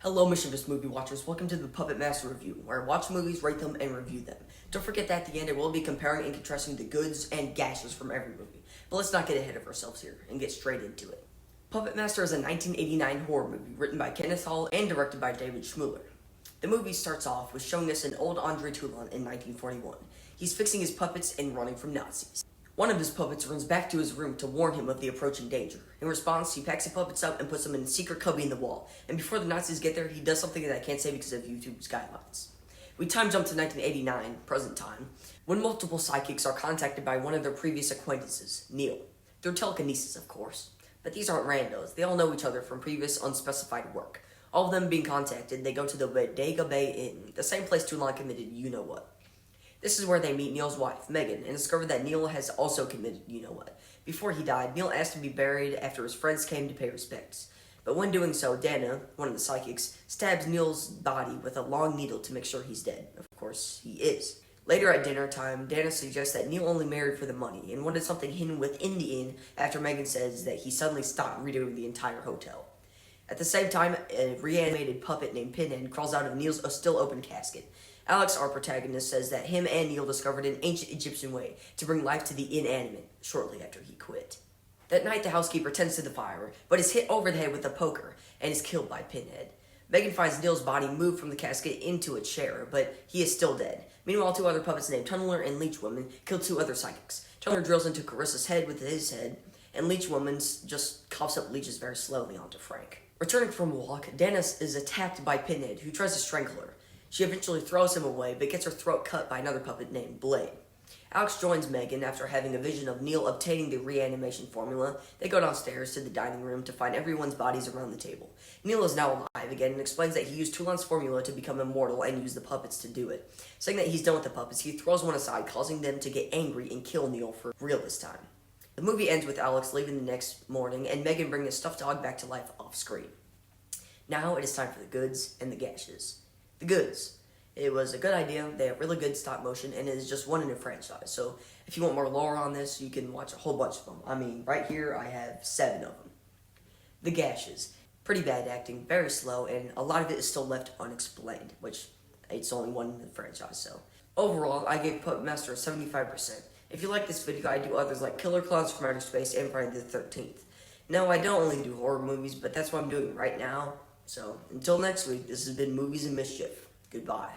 Hello, Mischievous Movie Watchers. Welcome to the Puppet Master Review, where I watch movies, rate them, and review them. Don't forget that at the end I will be comparing and contrasting the goods and gashes from every movie. But let's not get ahead of ourselves here and get straight into it. Puppet Master is a 1989 horror movie written by Kenneth Hall and directed by David Schmuller. The movie starts off with showing us an old Andre Toulon in 1941. He's fixing his puppets and running from Nazis. One of his puppets runs back to his room to warn him of the approaching danger. In response, he packs the puppets up and puts them in a secret cubby in the wall. And before the Nazis get there, he does something that I can't say because of YouTube's guidelines. We time jump to 1989, present time, when multiple psychics are contacted by one of their previous acquaintances, Neil. They're telekinesis, of course. But these aren't randos. They all know each other from previous unspecified work. All of them being contacted, they go to the Bodega Bay Inn, the same place Toulon committed you-know-what. This is where they meet Neil's wife, Megan, and discover that Neil has also committed you-know-what. Before he died, Neil asked to be buried after his friends came to pay respects. But when doing so, Dana, one of the psychics, stabs Neil's body with a long needle to make sure he's dead. Of course, he is. Later at dinner time, Dana suggests that Neil only married for the money and wanted something hidden within the inn after Megan says that he suddenly stopped redoing the entire hotel. At the same time, a reanimated puppet named Pinhead crawls out of Neil's still open casket. Alex, our protagonist, says that him and Neil discovered an ancient Egyptian way to bring life to the inanimate shortly after he quit. That night, the housekeeper tends to the fire, but is hit over the head with a poker and is killed by Pinhead. Megan finds Neil's body moved from the casket into a chair, but he is still dead. Meanwhile, two other puppets named Tunneler and Leech Woman kill two other psychics. Tunneler drills into Carissa's head with his head, and Leech Woman just coughs up leeches very slowly onto Frank. Returning from a walk, Dana is attacked by Pinhead, who tries to strangle her. She eventually throws him away, but gets her throat cut by another puppet named Blade. Alex joins Megan after having a vision of Neil obtaining the reanimation formula. They go downstairs to the dining room to find everyone's bodies around the table. Neil is now alive again and explains that he used Toulon's formula to become immortal and use the puppets to do it. Saying that he's done with the puppets, he throws one aside, causing them to get angry and kill Neil for real this time. The movie ends with Alex leaving the next morning and Megan bringing a stuffed dog back to life off screen. Now it is time for the goods and the gashes. The goods. It was a good idea. They have really good stop motion, and it is just one in a franchise. So if you want more lore on this, you can watch a whole bunch of them. I mean, right here I have 7 of them. The gashes. Pretty bad acting, very slow, and a lot of it is still left unexplained, which it's only one in the franchise. So overall, I gave Puppet Master a 75%. If you like this video, I do others like Killer Clowns from Outer Space and Friday the 13th. No, I don't only do horror movies, but that's what I'm doing right now. So until next week, this has been Movies and Mischief. Goodbye.